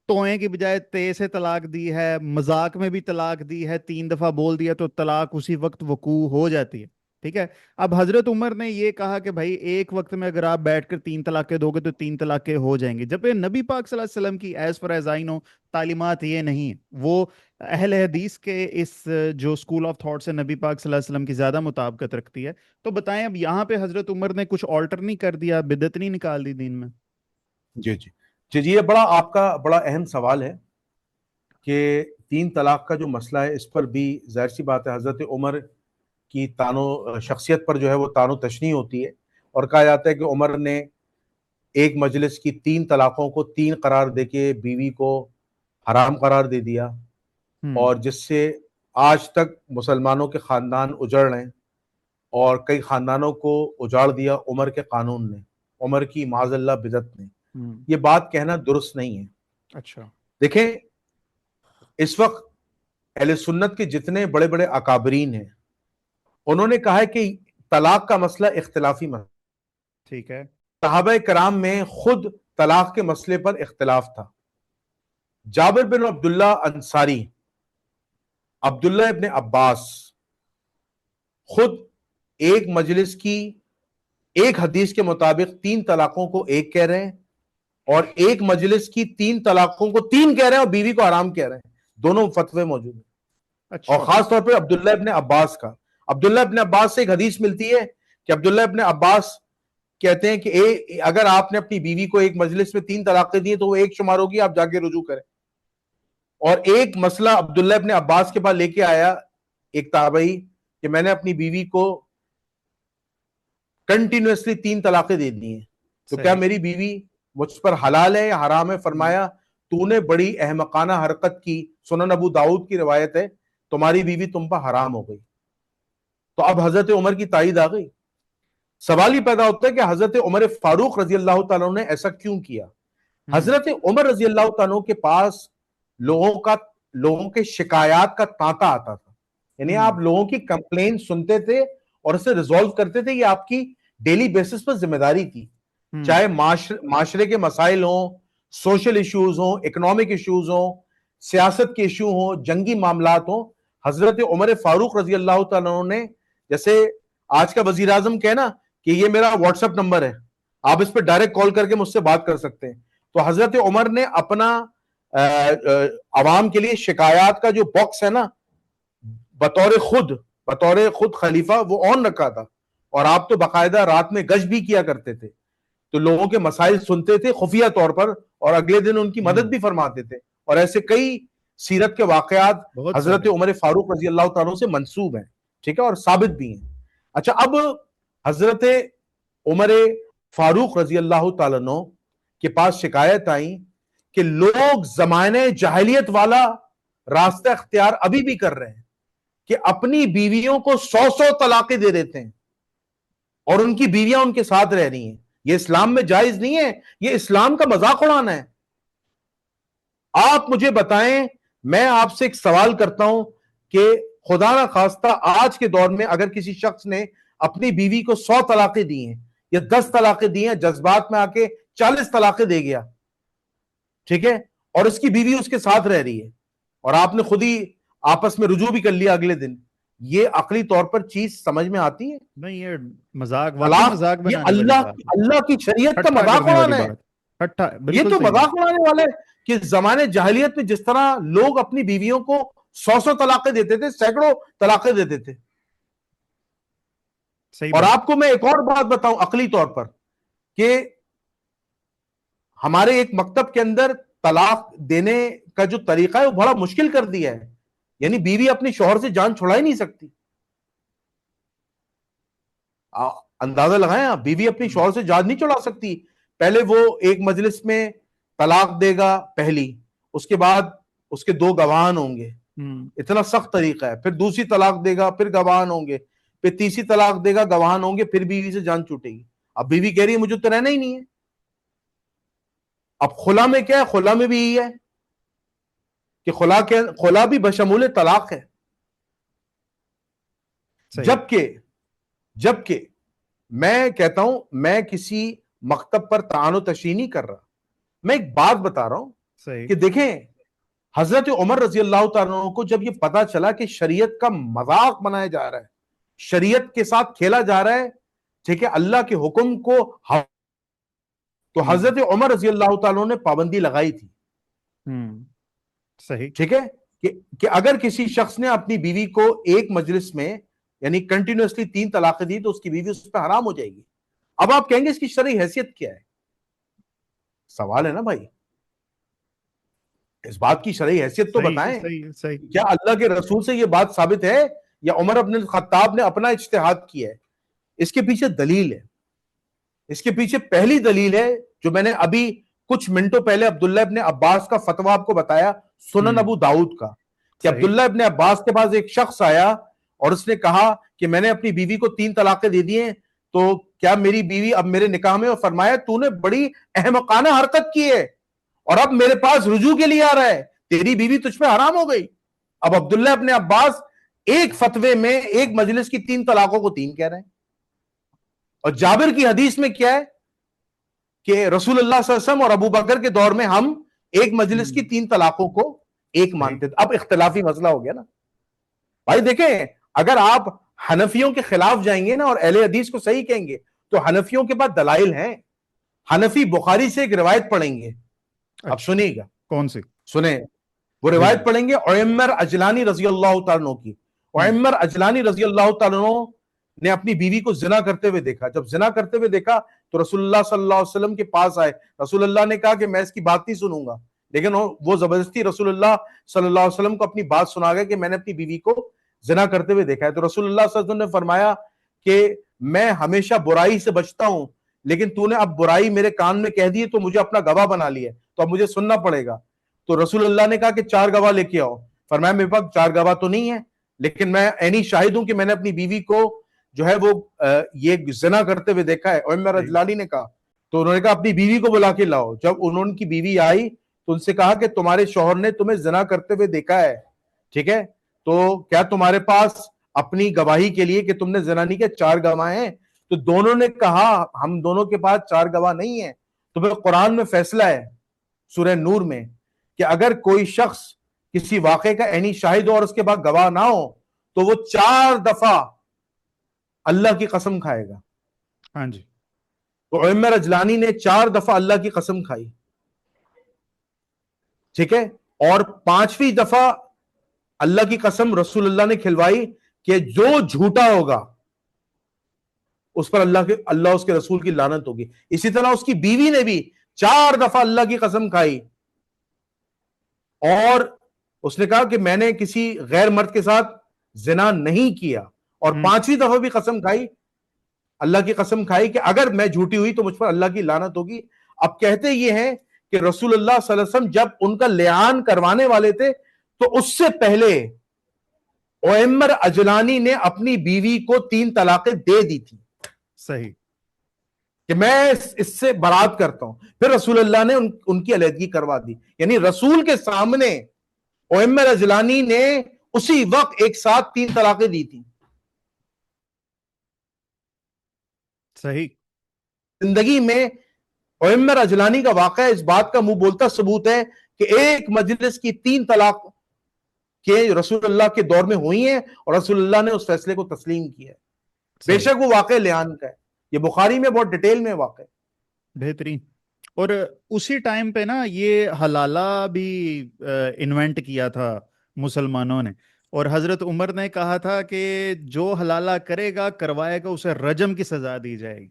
توئیں کی بجائے تے سے طلاق دی ہے، مذاق میں بھی طلاق دی ہے، 3 دفعہ بول دیا تو طلاق اسی وقت وقوع ہو جاتی ہے. ٹھیک ہے. اب حضرت عمر نے یہ کہا کہ بھائی ایک وقت میں اگر آپ بیٹھ کر 3 طلاقیں دو گے تو 3 طلاقیں ہو جائیں گے، جب نبی پاک صلی اللہ علیہ وسلم کی ایز فار ایز آئی نو تعلیمات یہ نہیں ہیں. وہ اہل حدیث کے اس جو اسکول آف تھاٹ سے نبی پاک صلی اللہ علیہ وسلم کی زیادہ مطابقت رکھتی ہے. تو بتائیں اب یہاں پہ حضرت عمر نے کچھ آلٹر نہیں کر دیا، بدعت نہیں نکال دی دین میں؟ جی جی جی یہ آپ کا بڑا اہم سوال ہے کہ 3 طلاق کا جو مسئلہ ہے، اس پر بھی ظاہر سی بات ہے حضرت عمر کی شخصیت پر جو ہے وہ تانو تشنیع ہوتی ہے، اور کہا جاتا ہے کہ عمر نے ایک مجلس کی 3 طلاقوں کو 3 قرار دے کے بیوی کو حرام قرار دے دیا، اور جس سے آج تک مسلمانوں کے خاندان اجڑ رہے ہیں، اور کئی خاندانوں کو اجاڑ دیا عمر کے قانون نے، عمر کی معاذ اللہ بدعت نے. یہ بات کہنا درست نہیں ہے. اچھا. دیکھیں اس وقت اہل سنت کے جتنے بڑے بڑے اکابرین ہیں انہوں نے کہا ہے کہ طلاق کا مسئلہ اختلافی مسئلہ. ٹھیک ہے. صحابہ کرام میں خود طلاق کے مسئلے پر اختلاف تھا. جابر بن عبداللہ انصاری، عبداللہ ابن عباس خود ایک مجلس کی ایک حدیث کے مطابق 3 طلاقوں کو ایک کہہ رہے ہیں، اور ایک مجلس کی 3 طلاقوں کو 3 کہہ رہے ہیں اور بیوی کو حرام کہہ رہے ہیں. دونوں فتوے موجود ہیں. اور خاص طور پہ عبداللہ ابن عباس کا، عبداللہ ابن عباس سے ایک حدیث ملتی ہے کہ عبداللہ ابن عباس کہتے ہیں کہ اگر آپ نے اپنی بیوی کو ایک مجلس میں 3 طلاقیں دی تو وہ ایک شمار ہوگی، آپ جا کے رجوع کریں. اور ایک مسئلہ عبداللہ ابن عباس کے پاس لے کے آیا ایک تابعی کہ میں نے اپنی بیوی کو کنٹینیوسلی 3 طلاقیں دے دی ہیں، تو کیا میری بیوی مجھ پر حلال ہے یا حرام ہے؟ فرمایا تو نے بڑی احمقانہ حرکت کی، سنن ابو داؤد کی روایت ہے، تمہاری بیوی تم پر حرام ہو گئی. تو اب حضرت عمر کی تائید آ گئی. سوال ہی پیدا ہوتا ہے کہ حضرت عمر فاروق رضی اللہ تعالیٰ نے ایسا کیوں کیا؟ حضرت عمر رضی اللہ تعالیٰ کے پاس لوگوں کے شکایات کا تانتا آتا تھا. یعنی آپ لوگوں کی کمپلین سنتے تھے اور اسے ریزالو کرتے تھے. یہ آپ کی ڈیلی بیسس پر ذمہ داری تھی. چاہے معاشرے کے مسائل ہوں، سوشل ایشوز ہوں، اکنامک ایشوز ہوں، سیاست کے ایشو ہوں، جنگی معاملات ہوں، حضرت عمر فاروق رضی اللہ تعالیٰ نے، جیسے آج کا وزیر اعظم کہنا کہ یہ میرا واٹس ایپ نمبر ہے، آپ اس پہ ڈائریکٹ کال کر کے مجھ سے بات کر سکتے ہیں. تو حضرت عمر نے اپنا عوام کے لیے شکایات کا جو باکس ہے نا، بطور خود خلیفہ وہ آن رکھا تھا. اور آپ تو باقاعدہ رات میں گشت بھی کیا کرتے تھے، تو لوگوں کے مسائل سنتے تھے خفیہ طور پر، اور اگلے دن ان کی مدد بھی فرماتے تھے. اور ایسے کئی سیرت کے واقعات حضرت عمر فاروق رضی اللہ تعالیٰ سے منسوب ہیں، ٹھیک ہے، اور ثابت بھی ہیں. اچھا، اب حضرت عمر فاروق رضی اللہ تعالیٰ عنہ کے پاس شکایت آئی کہ لوگ زمانے جاہلیت والا راستہ اختیار ابھی بھی کر رہے ہیں کہ اپنی بیویوں کو 100 طلاقیں دے دیتے ہیں اور ان کی بیویاں ان کے ساتھ رہ رہی ہیں. یہ اسلام میں جائز نہیں ہے، یہ اسلام کا مذاق اڑانا ہے. آپ مجھے بتائیں، میں آپ سے ایک سوال کرتا ہوں کہ خدا نہ خواستہ آج کے دور میں اگر کسی شخص نے اپنی بیوی کو 100 طلاقیں دی ہیں یا 10 طلاقیں دی ہیں، جذبات میں آ کے 40 طلاقیں دے گیا، ٹھیک ہے، اور اس کی بیوی اس کے ساتھ رہ رہی ہے، اور آپ نے خود ہی آپس میں رجوع بھی کر لیا اگلے دن، یہ عقلی طور پر چیز سمجھ میں آتی ہے؟ نہیں، یہ مذاق یہ اللہ کی شریعت کا مذاق اڑانا ہے. یہ تو مذاق اڑانے والا ہے کہ زمانے جاہلیت میں جس طرح لوگ اپنی بیویوں کو 100 طلاقیں دیتے تھے، سینکڑوں طلاقیں دیتے تھے. اور آپ کو میں ایک اور بات بتاؤں عقلی طور پر کہ ہمارے ایک مکتب کے اندر طلاق دینے کا جو طریقہ ہے وہ بڑا مشکل کر دیا ہے. یعنی بیوی اپنی شوہر سے جان چھڑا ہی نہیں سکتی. اندازہ لگائیں آپ، بیوی اپنی شوہر سے جان نہیں چھڑا سکتی. پہلے وہ ایک مجلس میں طلاق دے گا پہلی، اس کے بعد اس کے 2 گواہان ہوں گے، اتنا سخت طریقہ ہے. پھر دوسری طلاق دے گا، پھر گواہان ہوں گے، پھر تیسری طلاق دے گا، گواہان ہوں گے، پھر بیوی سے جان چھوٹے گی. اب بیوی کہہ رہی ہے مجھے تو رہنا ہی نہیں ہے. اب خلا میں کیا ہے؟ خلا میں بھی یہی ہے کہ خلا بھی بشمول طلاق ہے. جبکہ میں کہتا ہوں، میں کسی مکتب پر طعن و تشریح نہیں کر رہا، میں ایک بات بتا رہا ہوں کہ دیکھیں حضرت عمر رضی اللہ تعالیٰ عنہ کو جب یہ پتا چلا کہ شریعت کا مذاق بنایا جا رہا ہے، شریعت کے ساتھ کھیلا جا رہا ہے، ٹھیک ہے، اللہ کے حکم کو، تو حضرت عمر رضی اللہ تعالیٰ نے پابندی لگائی تھی. صحیح، ٹھیک ہے، کہ اگر کسی شخص نے اپنی بیوی کو ایک مجلس میں یعنی کنٹینیوسلی 3 طلاقیں دی تو اس کی بیوی اس پہ حرام ہو جائے گی. اب آپ کہیں گے اس کی شرعی حیثیت کیا ہے؟ سوال ہے نا بھائی، اس بات کی شرعی حیثیت تو بتائیں. کیا اللہ کے رسول سے یہ بات ثابت ہے یا عمر بن الخطاب نے اپنا اجتہاد کیا ہے؟ اس کے پیچھے دلیل ہے. اس کے پیچھے پہلی دلیل ہے جو میں نے ابھی کچھ منٹوں پہلے عبداللہ ابن عباس کا فتویٰ آپ کو بتایا، سنن ابو داؤد کا، کہ عبداللہ ابن عباس کے پاس ایک شخص آیا اور اس نے کہا کہ میں نے اپنی بیوی کو 3 طلاقیں دے دی ہیں، تو کیا میری بیوی اب میرے نکاح میں؟ اور فرمایا تو نے بڑی احمقانہ حرکت کی ہے اور اب میرے پاس رجوع کے لیے آ رہا ہے، تیری بیوی تجھ پہ حرام ہو گئی. اب عبداللہ ابن عباس ایک فتوے میں ایک مجلس کی 3 طلاقوں کو 3 کہہ رہے ہیں. اور جابر کی حدیث میں کیا ہے کہ رسول اللہ صلی اللہ علیہ وسلم اور ابو بکر کے دور میں ہم ایک مجلس کی 3 طلاقوں کو 1 مانتے تھے. اب اختلافی مسئلہ ہو گیا نا بھائی. دیکھیں، اگر آپ حنفیوں کے خلاف جائیں گے نا اور اہل حدیث کو صحیح کہیں گے تو حنفیوں کے پاس دلائل ہیں. حنفی بخاری سے ایک روایت پڑھیں گے، اب سنیے گا. کون سی؟ سنیں، وہ روایت پڑھیں گے عمر اجلانی رضی اللہ تعالیٰ عنہ کی. عمر اجلانی رضی اللہ تعالیٰ عنہ نے اپنی بیوی کو زنا کرتے ہوئے دیکھا. جب زنا کرتے ہوئے دیکھا تو رسول اللہ صلی اللہ علیہ وسلم کے پاس آئے. رسول اللہ نے کہا کہ میں اس کی بات نہیں سنوں گا، لیکن وہ زبردستی رسول اللہ صلی اللہ علیہ وسلم کو اپنی بات سنا گئے کہ میں نے اپنی بیوی کو زنا کرتے ہوئے دیکھا ہے. تو رسول اللہ صلی اللہ علیہ وسلم نے فرمایا کہ میں ہمیشہ برائی سے بچتا ہوں، لیکن تو نے اب برائی میرے کان میں کہہ دی ہے تو مجھے اپنا گواہ بنا لیا ہے، تو اب مجھے سننا پڑے گا. تو رسول اللہ نے کہا کہ 4 گواہ لے کے آؤ. فرمایا میرے پاس 4 گواہ تو نہیں ہے، لیکن میں عینی شاہد ہوں کہ میں نے اپنی بیوی کو جو ہے وہ یہ زنا کرتے ہوئے دیکھا ہے. عمر رجلانی نے کہا، تو انہوں نے کہا اپنی بیوی کو بلا کے لاؤ. جب انہوں کی بیوی آئی تو ان سے کہا کہ تمہارے شوہر نے تمہیں زنا کرتے ہوئے دیکھا ہے، ٹھیک ہے، تو کیا تمہارے پاس اپنی گواہی کے لیے کہ تم نے زنا نہیں کیا 4 گواہ ہیں؟ تو دونوں نے کہا ہم دونوں کے پاس 4 گواہ نہیں ہیں. تو پھر قرآن میں فیصلہ ہے سورہ نور میں کہ اگر کوئی شخص کسی واقعے کا عینی شاہد ہو اور اس کے بعد گواہ نہ ہو تو وہ 4 دفعہ اللہ کی قسم کھائے گا. ہاں جی. تو عمر اجلانی نے 4 دفعہ اللہ کی قسم کھائی، ٹھیک ہے، اور 5ویں دفعہ اللہ کی قسم رسول اللہ نے کھلوائی کہ جو جھوٹا ہوگا اس پر اللہ اس کے رسول کی لعنت ہوگی. اسی طرح اس کی بیوی نے بھی 4 دفعہ اللہ کی قسم کھائی اور اس نے کہا کہ میں نے کسی غیر مرد کے ساتھ زنا نہیں کیا، اور 5ویں دفعہ بھی قسم کھائی، اللہ کی قسم کھائی کہ اگر میں جھوٹی ہوئی تو مجھ پر اللہ کی لعنت ہوگی. اب کہتے یہ ہیں کہ رسول اللہ صلی اللہ علیہ وسلم جب ان کا لعان کروانے والے تھے تو اس سے پہلے عمر اجلانی نے اپنی بیوی کو 3 طلاقیں دے دی تھی. صحیح. کہ میں اس سے برات کرتا ہوں. پھر رسول اللہ نے ان کی علیحدگی کروا دی. یعنی رسول کے سامنے عمر اجلانی نے اسی وقت ایک ساتھ 3 طلاقیں دی تھی. صحیح. زندگی میں عمر اجلانی کا واقعہ اس بات کا منہ بولتا ثبوت ہے کہ ایک مجلس کی 3 طلاق کہ رسول اللہ کے دور میں ہوئی ہیں اور رسول اللہ نے اس فیصلے کو تسلیم کیا ہے. بے شک وہ واقع لعان کا ہے، یہ بخاری میں بہت ڈیٹیل میں واقع ہے. بہترین. اور اسی ٹائم پہ نا یہ حلالہ بھی انوینٹ کیا تھا مسلمانوں نے، اور حضرت عمر نے کہا تھا کہ جو حلالہ کرے گا کروائے گا اسے رجم کی سزا دی جائے گی.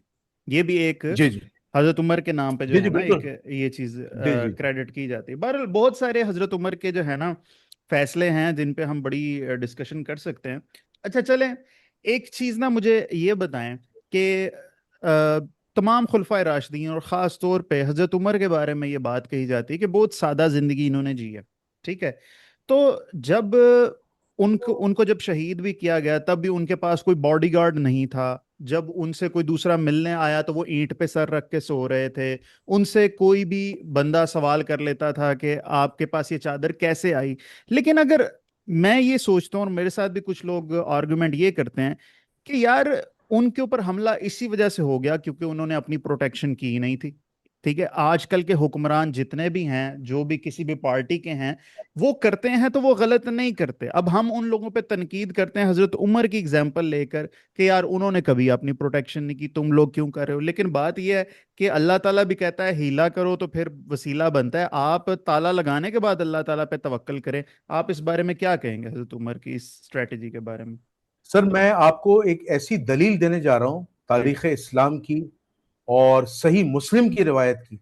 یہ بھی ایک جی جی حضرت عمر کے نام پہ جو ہے نا ایک یہ چیز جی کریڈٹ کی جاتی ہے. بہرحال بہت سارے حضرت عمر کے جو ہے نا فیصلے ہیں جن پہ ہم بڑی ڈسکشن کر سکتے ہیں. اچھا چلیں ایک چیز نا مجھے یہ بتائیں کہ تمام خلفائے راشدین اور خاص طور پہ حضرت عمر کے بارے میں یہ بات کہی جاتی ہے کہ بہت سادہ زندگی انہوں نے جی ہے، ٹھیک ہے. تو جب ان کو جب شہید بھی کیا گیا تب بھی ان کے پاس کوئی باڈی گارڈ نہیں تھا. جب ان سے کوئی دوسرا ملنے آیا تو وہ اینٹ پہ سر رکھ کے سو رہے تھے. ان سے کوئی بھی بندہ سوال کر لیتا تھا کہ آپ کے پاس یہ چادر کیسے آئی. لیکن اگر میں یہ سوچتا ہوں اور میرے ساتھ بھی کچھ لوگ آرگومنٹ یہ کرتے ہیں کہ یار ان کے اوپر حملہ اسی وجہ سے ہو گیا کیونکہ انہوں نے اپنی پروٹیکشن کی نہیں تھی. ٹھیک ہے، آج کل کے حکمران جتنے بھی ہیں جو بھی کسی بھی پارٹی کے ہیں وہ کرتے ہیں تو وہ غلط نہیں کرتے. اب ہم ان لوگوں پہ تنقید کرتے ہیں حضرت عمر کی اگزامپل لے کر کہ یار انہوں نے کبھی اپنی پروٹیکشن نہیں کی، تم لوگ کیوں کر رہے ہو. لیکن بات یہ ہے کہ اللہ تعالیٰ بھی کہتا ہے ہیلا کرو تو پھر وسیلہ بنتا ہے. آپ تالا لگانے کے بعد اللہ تعالیٰ پہ توکل کریں. آپ اس بارے میں کیا کہیں گے حضرت عمر کی اس اسٹریٹجی کے بارے میں؟ سر میں آپ کو ایک ایسی دلیل دینے جا رہا ہوں تاریخ اسلام کی اور صحیح مسلم کی روایت کی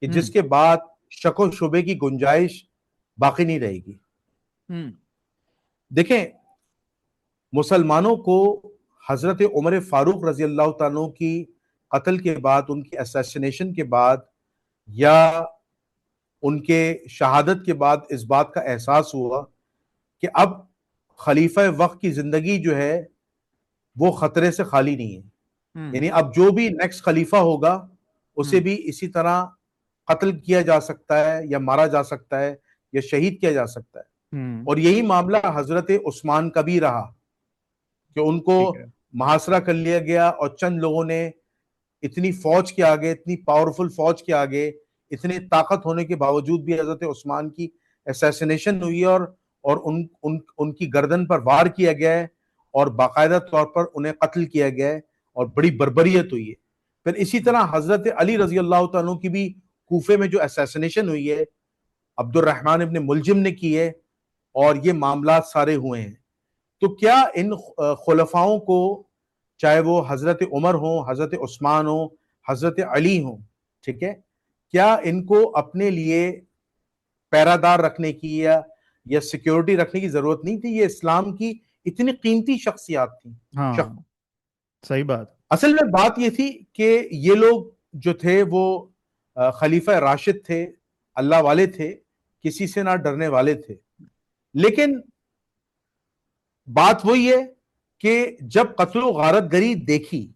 کہ جس کے بعد شک و شبے کی گنجائش باقی نہیں رہے گی. دیکھیں مسلمانوں کو حضرت عمر فاروق رضی اللہ تعالیٰ کی قتل کے بعد، ان کی اسیسینیشن کے بعد یا ان کے شہادت کے بعد اس بات کا احساس ہوا کہ اب خلیفہ وقت کی زندگی جو ہے وہ خطرے سے خالی نہیں ہے. یعنی اب جو بھی نیکسٹ خلیفہ ہوگا اسے بھی اسی طرح قتل کیا جا سکتا ہے یا مارا جا سکتا ہے یا شہید کیا جا سکتا ہے. اور یہی معاملہ حضرت عثمان کا بھی رہا کہ ان کو محاصرہ کر لیا گیا اور چند لوگوں نے اتنی فوج کے آگے، اتنی پاورفل فوج کے آگے، اتنے طاقت ہونے کے باوجود بھی حضرت عثمان کی اسیسینیشن ہوئی ہے اور ان کی گردن پر وار کیا گیا ہے اور باقاعدہ طور پر انہیں قتل کیا گیا ہے اور بڑی بربریت ہوئی ہے. پھر اسی طرح حضرت علی رضی اللہ تعالیٰ کی بھی کوفے میں جو اسیسینیشن ہوئی ہے عبد الرحمن ابن ملجم نے کی ہے اور یہ معاملات سارے ہوئے ہیں. تو کیا ان خلفاؤں کو، چاہے وہ حضرت عمر ہوں، حضرت عثمان ہوں، حضرت علی ہوں، ٹھیک ہے، کیا ان کو اپنے لیے پیرادار رکھنے کی یا سیکیورٹی رکھنے کی ضرورت نہیں تھی؟ یہ اسلام کی اتنی قیمتی شخصیات تھیں. ہاں صحیح بات. اصل میں بات یہ تھی کہ یہ لوگ جو تھے وہ خلیفہ راشد تھے، اللہ والے تھے کسی سے نہ ڈرنے والے تھے. لیکن بات وہی ہے کہ جب قتل و غارت گری دیکھی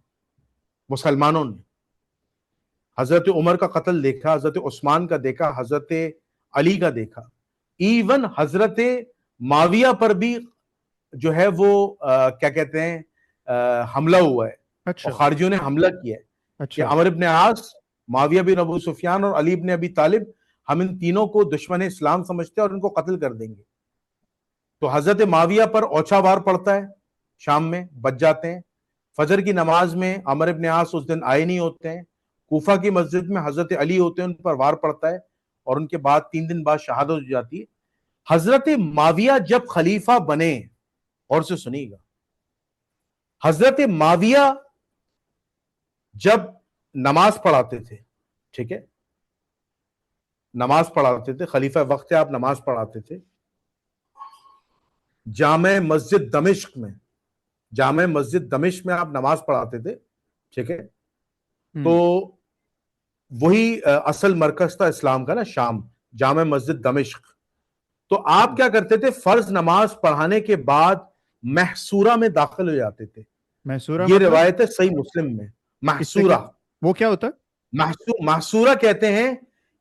مسلمانوں نے، حضرت عمر کا قتل دیکھا، حضرت عثمان کا دیکھا، حضرت علی کا دیکھا، ایون حضرت معاویہ پر بھی جو ہے وہ کیا کہتے ہیں حملہ ہوا ہے، اچھا اور خارجیوں نے حملہ کیا ہے کہ اچھا عمر بن عاص، معاویہ بن ابو سفیان اور علی بن ابی طالب، ہم ان تینوں کو دشمن اسلام سمجھتے ہیں اور ان کو قتل کر دیں گے. تو حضرت معاویہ پر اوچھا وار پڑتا ہے، شام میں بچ جاتے ہیں. فجر کی نماز میں عمر بن عاص اس دن آئے نہیں ہوتے ہیں. کوفہ کی مسجد میں حضرت علی ہوتے ہیں، ان پر وار پڑتا ہے اور ان کے بعد 3 دن بعد شہادت ہو جاتی ہے. حضرت معاویہ جب خلیفہ بنے، اور سے سنیے گا، حضرت معاویہ جب نماز پڑھاتے تھے، ٹھیک ہے، نماز پڑھاتے تھے، خلیفہ وقت آپ نماز پڑھاتے تھے جامع مسجد دمشق میں، جامع مسجد دمشق میں آپ نماز پڑھاتے تھے، ٹھیک ہے. تو وہی اصل مرکز تھا اسلام کا نا، شام، جامع مسجد دمشق. تو آپ کیا کرتے تھے، فرض نماز پڑھانے کے بعد محصورہ میں داخل ہو جاتے تھے. محصورہ یہ مطلب روایت ہے صحیح مسلم میں. اس سے کیا محصورہ، وہ کیا ہوتا ہے؟ محصورہ کہتے ہیں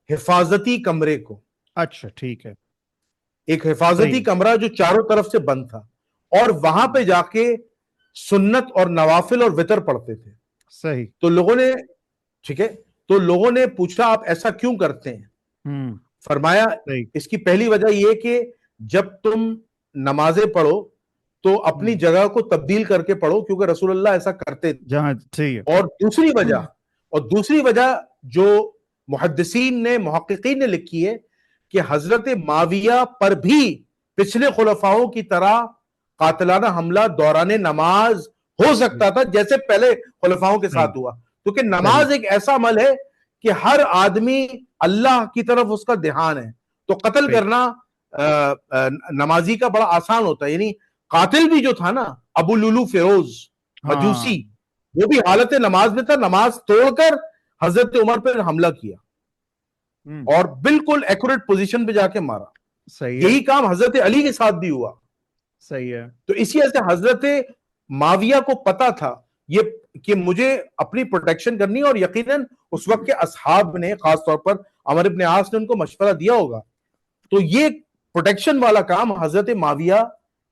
حفاظتی کمرے کو. اچھا ٹھیک ہے، ایک حفاظتی صحیح کمرہ جو چاروں طرف سے بند تھا، اور وہاں پہ جا کے سنت اور نوافل اور وتر پڑھتے تھے. صحیح. تو لوگوں نے، ٹھیک ہے، تو لوگوں نے پوچھا آپ ایسا کیوں کرتے ہیں؟ فرمایا صحیح. اس کی پہلی وجہ یہ کہ جب تم نمازیں پڑھو تو اپنی جگہ کو تبدیل کر کے پڑھو، کیونکہ رسول اللہ ایسا کرتے تھے. جہاں صحیح ہے. اور دوسری وجہ جو محدثین نے، محققین نے لکھی ہے کہ حضرت معاویہ پر بھی پچھلے خلفاؤں کی طرح قاتلانہ حملہ دوران نماز ہو سکتا تھا، جیسے پہلے خلفاؤں کے ساتھ ہوا. کیونکہ نماز ایک ایسا عمل ہے کہ ہر آدمی اللہ کی طرف اس کا دھیان ہے، تو قتل کرنا نمازی کا بڑا آسان ہوتا ہے. یعنی قاتل بھی جو تھا نا، ابو لولو فیروز مجوسی، وہ بھی حالت نماز میں تھا، نماز توڑ کر حضرت عمر پہ حملہ کیا اور بالکل ایکوریٹ پوزیشن پہ جا کے مارا. یہی کام حضرت علی کے ساتھ بھی ہوا. صحیح ہے. تو اسی وجہ سے حضرت معاویہ کو پتا تھا یہ کہ مجھے اپنی پروٹیکشن کرنی ہے، اور یقیناً اس وقت کے اصحاب نے، خاص طور پر عمر بن عاص نے ان کو مشورہ دیا ہوگا. تو یہ پروٹیکشن والا کام حضرت معاویہ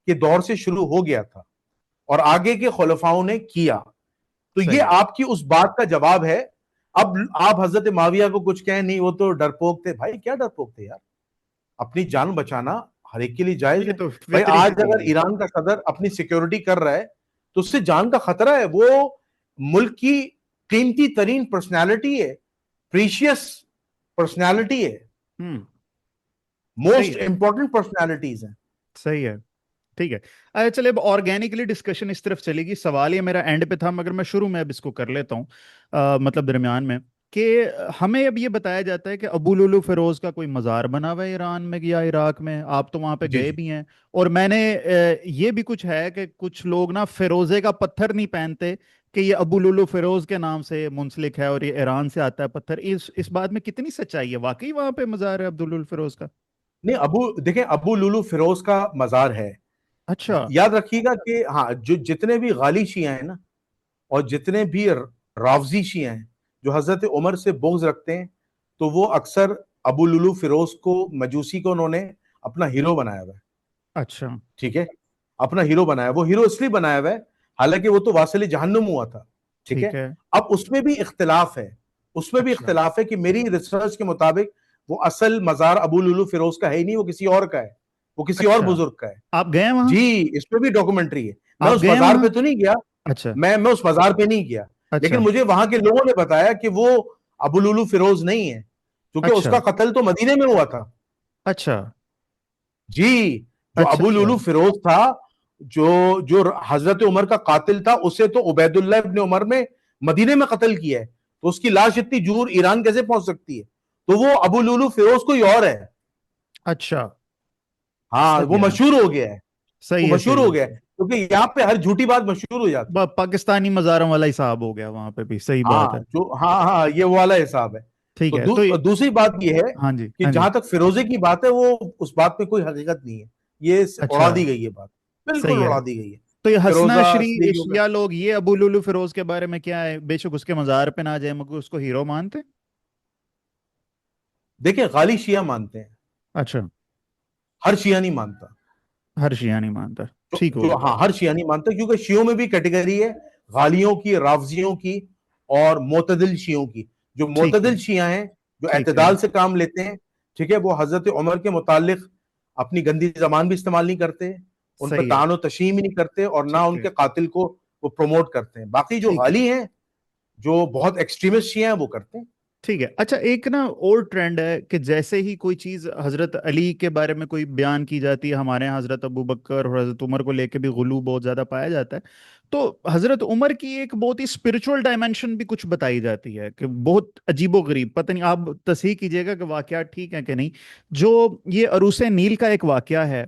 کے دور سے شروع ہو گیا تھا اور آگے کے خلفاؤں نے کیا. تو یہ آپ کی اس بات کا جواب ہے. اب آپ حضرت معاویہ کو کچھ کہیں نہیں وہ تو ڈرپوک تھے. بھائی کیا ڈرپوک تھے یار، اپنی جان بچانا ہر ایک کے لیے جائز ہے. بھائی آج اگر ایران کا صدر اپنی سیکیورٹی کر رہا ہے تو اس سے جان کا خطرہ ہے. وہ ملک کی قیمتی ترین پرسنالٹی ہے، پریشیس پرسنالٹی ہے، موسٹ امپورٹنٹ پرسنالٹیز ہیں. صحیح ہے. ٹھیک ہے. اچھا چلے اب آرگینکلی ڈسکشن اس طرف چلے گی. سوال یہ میرا اینڈ پہ تھا مگر میں شروع میں اب اس کو کر لیتا ہوں، مطلب درمیان میں، کہ ہمیں اب یہ بتایا جاتا ہے کہ ابو لولو فیروز کا کوئی مزار بنا ہوا ہے ایران میں یا عراق میں. آپ تو وہاں پہ گئے بھی ہیں، اور میں نے یہ بھی کچھ ہے کہ کچھ لوگ نا فیروزے کا پتھر نہیں پہنتے کہ یہ ابو لولو فیروز کے نام سے منسلک ہے اور یہ ایران سے آتا ہے پتھر. اس بات میں کتنی سچائی ہے؟ واقعی وہاں پہ مزار ہے عبد لولو فیروز کا؟ نہیں، دیکھیں ابو لولو فیروز کا مزار ہے. اچھا. یاد رکھیے گا کہ ہاں، جو جتنے بھی غالی شیعہ ہیں نا، اور جتنے بھی رافضی شیعہ ہیں جو حضرت عمر سے بغض رکھتے ہیں، تو وہ اکثر ابو لولو فیروز کو، مجوسی کو، انہوں نے اپنا ہیرو بنایا ہوا ہے. اچھا ٹھیک ہے، اپنا ہیرو بنایا. وہ ہیرو اس لیے بنایا ہوا ہے حالانکہ وہ تو واصل جہنم ہوا تھا. ٹھیک ہے. اب اس میں بھی اختلاف ہے، اس میں بھی اختلاف ہے کہ میری ریسرچ کے مطابق وہ اصل مزار ابو لولو فیروز کا ہے ہی نہیں، وہ کسی اور کا ہے، وہ کسی اور بزرگ کا ہے. آپ گئے وہاں؟ جی، اس میں بھی ڈاکومنٹری ہے. میں اس مزار پہ تو نہیں گیا، اچھا میں اس مزار پہ نہیں گیا، لیکن مجھے وہاں کے لوگوں نے بتایا کہ وہ ابو لولو فیروز نہیں ہے، کیونکہ اس کا قتل تو مدینے میں ہوا تھا. اچھا جی، جو ابو لولو فیروز تھا، جو حضرت عمر کا قاتل تھا، اسے تو عبید اللہ ابن عمر میں مدینے میں قتل کیا ہے. تو اس کی لاش اتنی دور ایران کیسے پہنچ سکتی ہے؟ تو وہ ابو لولو فیروز کوئی اور ہے. اچھا ہاں، وہ مشہور ہو گیا ہے. صحیح وہ مشہور ہو گیا ہے کیونکہ یہاں پہ ہر جھوٹی بات مشہور ہو جاتی ہے. پاکستانی مزاروں والا حساب ہو گیا وہاں پہ بھی. صحیح بات ہے. ہاں، یہ وہ والا حساب ہے. ٹھیک ہے تو دوسری بات یہ ہے ہاں جی کہ ہاں جی جہاں تک فیروزے کی بات ہے وہ اس بات میں کوئی حقیقت نہیں ہے، یہ اڑا اچھا دی گئی ہے بات، بالکل صحیح ہے. اڑا دی گئی ہے. تو یہ حسنا فیروزہ شری اصلی جو اشیا لوگ یہ ابو لولو فیروز کے بارے میں کیا ہے، بے شک اس کے مزار پہ نہ جائے مگر اس کو ہیرو مانتے؟ دیکھیں غالی شیعہ مانتے ہیں، اچھا ہر شیعہ نہیں مانتا. ہر شیعہ نہیں مانتا، ٹھیک ہو جو گیا. ہاں ہر شیعہ نہیں مانتا، کیونکہ شیعوں میں بھی کیٹیگری ہے، غالیوں کی، رافضیوں کی اور معتدل شیعوں کی. جو ٹھیک ہے معتدل شیعہ ہیں، جو ٹھیک ہے اعتدال سے کام لیتے ہیں، ٹھیک ہے، وہ حضرت عمر کے متعلق اپنی گندی زبان بھی استعمال نہیں کرتے، ان پہ صحیح ہے طعن و تشیع بھی نہیں کرتے، اور نہ ٹھیک ان ہے کے قاتل کو وہ پروموٹ کرتے ہیں. باقی جو ٹھیک ہے غالی ہیں، جو بہت ایکسٹریمسٹ شیعہ ہیں، وہ کرتے ہیں. ٹھیک ہے. اچھا ایک نا اور ٹرینڈ ہے کہ جیسے ہی کوئی چیز حضرت علی کے بارے میں کوئی بیان کی جاتی ہے، ہمارے یہاں حضرت ابو بکر اور حضرت عمر کو لے کے بھی غلو بہت زیادہ پایا جاتا ہے. تو حضرت عمر کی ایک بہت ہی اسپرچول ڈائمینشن بھی کچھ بتائی جاتی ہے کہ بہت عجیب و غریب، پتہ نہیں آپ تصحیح کیجیے گا کہ واقعات ٹھیک ہے کہ نہیں. جو یہ عروس نیل کا ایک واقعہ ہے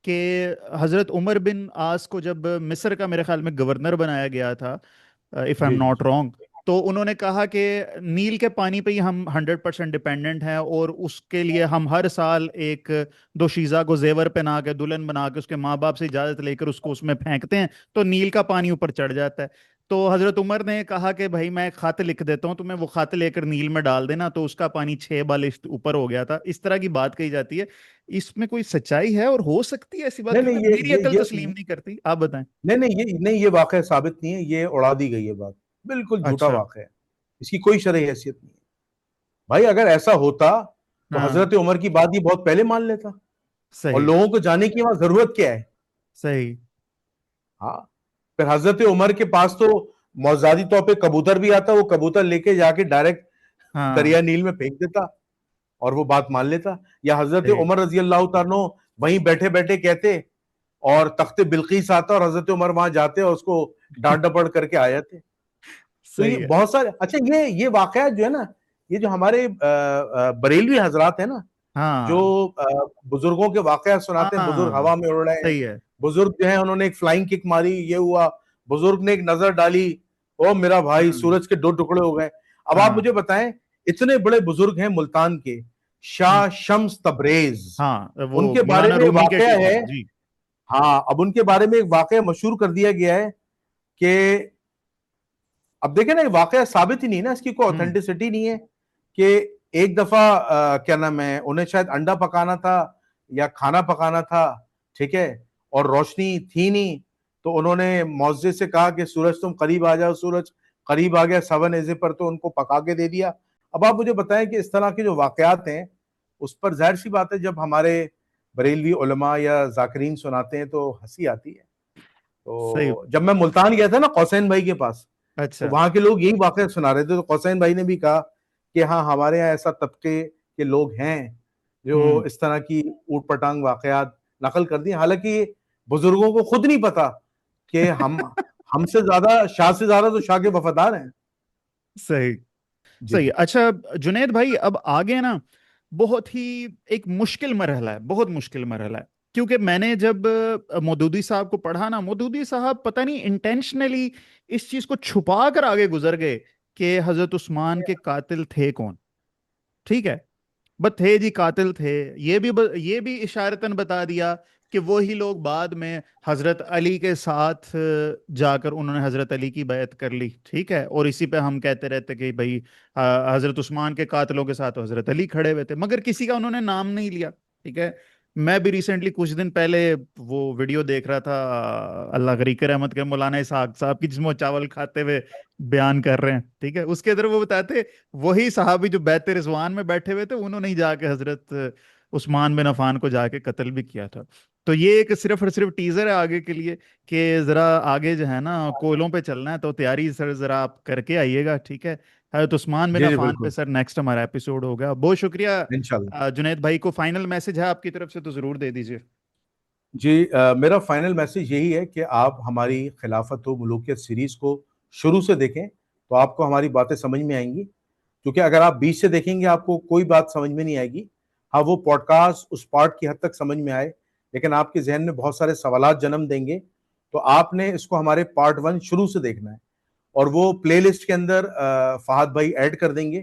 کہ حضرت عمر بن عاص کو جب مصر کا میرے خیال میں گورنر بنایا گیا تھا، اف آئی جی ایم جی ناٹ رانگ، تو انہوں نے کہا کہ نیل کے پانی پہ ہی ہم 100% ڈپینڈنٹ ہیں، اور اس کے لیے ہم ہر سال ایک دوشیزہ کو زیور پہنا کے دلہن بنا کے اس کے ماں باپ سے اجازت لے کر اس کو اس میں پھینکتے ہیں تو نیل کا پانی اوپر چڑھ جاتا ہے. تو حضرت عمر نے کہا کہ بھائی میں ایک خط لکھ دیتا ہوں تمہیں، وہ خط لے کر نیل میں ڈال دینا، تو اس کا پانی 6 بالشت اوپر ہو گیا تھا. اس طرح کی بات کہی جاتی ہے. اس میں کوئی سچائی ہے اور ہو سکتی ہے ایسی بات؟ نہیں کیونکہ نہیں میری عقل تسلیم نہیں کرتی، آپ بتائیں. نہیں یہ واقعہ ثابت نہیں ہے، یہ اڑا دی گئی ہے بات، بالکل جھوٹا اچھا واقعہ ہے، اس کی کوئی شرعی حیثیت نہیں ہے. بھائی اگر ایسا ہوتا تو ہاں حضرت عمر کی بات یہ بہت پہلے مان لیتا، اور صحیح لوگوں کو جانے کی وہاں ضرورت کیا ہے. صحیح ہاں، پھر حضرت عمر کے پاس تو موضوعی طور پہ کبوتر بھی آتا، وہ کبوتر لے کے جا کے ڈائریکٹ ہاں دریا نیل میں پھینک دیتا اور وہ بات مان لیتا. یا حضرت صحیح عمر رضی اللہ تعالیٰ عنہ وہیں بیٹھے بیٹھے کہتے، اور تخت بلقیس آتا اور حضرت عمر وہاں جاتے اور اس کو ڈانٹ ڈپٹ کر کے آ جاتے. تو یہ صحیح ہے بہت سارے، اچھا یہ واقعات جو ہے نا، یہ جو ہمارے بریلوی حضرات ہیں نا، جو ہاں بزرگوں کے واقعات سناتے ہیں، بزرگ ہاں ہوا میں اڑ رہے ہیں، صحیح ہے بزرگ جو ہیں انہوں نے ایک فلائنگ کک ماری، یہ ہوا، بزرگ نے ایک نظر ڈالی، او میرا بھائی ہاں سورج کے 2 ٹکڑے ہو گئے. اب آپ ہاں مجھے بتائیں، اتنے بڑے بزرگ ہیں ملتان کے، شاہ شمس تبریز، ہاں وہ ان کے بارے مولانا میں رومی کے واقعہ ٹیچر ہے. جی. ہاں، اب ان کے بارے میں ایک واقعہ مشہور کر دیا گیا ہے کہ اب دیکھیں نا، یہ واقعہ ثابت ہی نہیں نا، اس کی کوئی ہوں اوتھینٹسٹی نہیں ہے کہ ایک دفعہ کیا نام ہے، انہیں شاید انڈا پکانا تھا یا کھانا پکانا تھا، ٹھیک ہے، اور روشنی تھی نہیں، تو انہوں نے موزے سے کہا کہ سورج تم قریب آ جاؤ، سورج قریب آ گیا 7 ایزے پر، تو ان کو پکا کے دے دیا. اب آپ مجھے بتائیں کہ اس طرح کے جو واقعات ہیں، اس پر ظاہر سی بات ہے جب ہمارے بریلوی علماء یا ذاکرین سناتے ہیں تو ہنسی آتی ہے. صحیح. تو جب میں ملتان گیا تھا نا قوسین بھائی کے پاس، تو اچھا وہاں کے لوگ یہی واقعہ سنا رہے تھے، تو قوسین بھائی نے بھی کہا کہ ہاں ہمارے یہاں ایسا طبقے کے لوگ ہیں جو ہوں اس طرح کی اوٹ پٹانگ واقعات نقل کر دی، حالانکہ بزرگوں کو خود نہیں پتا کہ ہم سے زیادہ شاہ سے زیادہ تو شاہ کے وفادار ہیں. صحیح جی صحیح. جی اچھا جنید بھائی اب آگے نا بہت ہی ایک مشکل مرحلہ ہے، بہت مشکل مرحلہ ہے، کیونکہ میں نے جب مودودی صاحب کو پڑھا نا، مودودی صاحب پتہ نہیں انٹینشنلی اس چیز کو چھپا کر آگے گزر گئے کہ حضرت عثمان کے قاتل تھے کون. ٹھیک ہے، بس تھے جی قاتل تھے، یہ بھی اشارتاً بتا دیا کہ وہی لوگ بعد میں حضرت علی کے ساتھ جا کر انہوں نے حضرت علی کی بیعت کر لی. ٹھیک ہے، اور اسی پہ ہم کہتے رہتے کہ بھائی حضرت عثمان کے قاتلوں کے ساتھ حضرت علی کھڑے ہوئے تھے، مگر کسی کا انہوں نے نام نہیں لیا. ٹھیک ہے، میں بھی ریسنٹلی کچھ دن پہلے وہ ویڈیو دیکھ رہا تھا اللہ غریق رحمت کے مولانا اسحاق صاحب کی، جس میں وہ چاول کھاتے ہوئے بیان کر رہے ہیں. ٹھیک ہے، اس کے اندر وہ بتاتے وہی صحابی جو بیت رضوان میں بیٹھے ہوئے تھے، انہوں نے جا کے حضرت عثمان بن عفان کو جا کے قتل بھی کیا تھا. تو یہ ایک صرف اور صرف ٹیزر ہے آگے کے لیے کہ ذرا آگے جو ہے نا کوئلوں پہ چلنا ہے، تو تیاری سر ذرا آپ کر کے آئیے گا. ٹھیک ہے، حضرت عثمان بن جی جی عفان پہ بالکل، سر نیکسٹ ہمارا ایپیسوڈ ہوگا. بہت شکریہ. انشاءاللہ. جنید بھائی کو فائنل میسج ہے آپ کی طرف سے تو ضرور دے دیجیے. جی میرا فائنل میسج یہی ہے کہ آپ ہماری خلافت و ملوکیت سیریز کو شروع سے دیکھیں تو آپ کو ہماری باتیں سمجھ میں آئیں گی، کیونکہ اگر آپ بیچ سے دیکھیں گے آپ کو کوئی بات سمجھ میں نہیں آئے گی. ہاں وہ پوڈ کاسٹ اس پارٹ کی حد تک سمجھ میں آئے، لیکن آپ کے ذہن میں بہت سارے سوالات جنم دیں گے، تو آپ نے اس کو ہمارے پارٹ 1 شروع سے دیکھنا ہے، اور وہ پلے لسٹ کے اندر فہد بھائی ایڈ کر دیں گے.